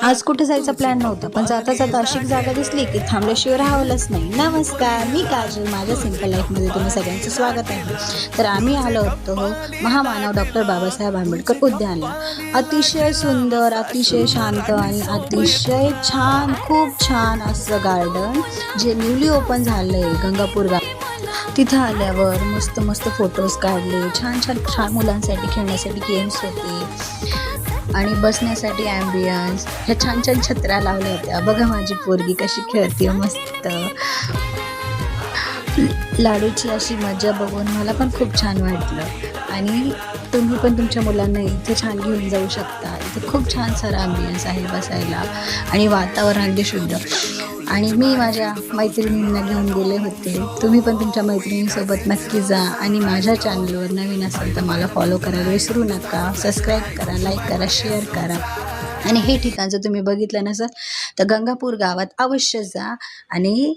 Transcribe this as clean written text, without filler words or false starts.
आज कुठे जायचा प्लॅन नव्हता, पण जाता जाता अशी जागा दिसली की थांबल्याशिवाय राहावंच नाही. नमस्कार, मी काजल. माझ्या सिंपल लाईफमध्ये तुम्ही सगळ्यांचं स्वागत आहे. तर आम्ही आलो होतो महामानव डॉक्टर बाबासाहेब आंबेडकर उद्यानला. अतिशय सुंदर, अतिशय शांत आणि अतिशय छान, खूप छान असं गार्डन जे न्यूली ओपन झालं आहे गंगापूर गाव. तिथं आल्यावर मस्त मस्त फोटोज काढले. छान छान छान मुलांसाठी खेळण्यासाठी गेम्स होते आणि बसण्यासाठी ॲम्बियन्स. ह्या छान छान छत्र्या लावल्या होत्या. बघा माझी पोरगी कशी खेळते मस्त. लाडूची अशी मजा बघून मला पण खूप छान वाटलं. आणि तुम्ही पण तुमच्या मुलांना इथे छान घेऊन जाऊ शकता. इथे खूप छान सारा ॲम्बियन्स आहे बसायला आणि वातावरण अगदी शुद्ध. आणि मी माझ्या मैत्रिणींना घेऊन गेले होते. तुम्ही पण तुमच्या मैत्रिणींसोबत नक्की जा. आणि माझ्या चॅनलवर नवीन असेल तर मला फॉलो करायला विसरू नका. सबस्क्राईब करा, लाईक करा, शेअर करा. आणि हे ठिकाण जर तुम्ही बघितलं नसेल तर गंगापूर गावात अवश्य जा आणि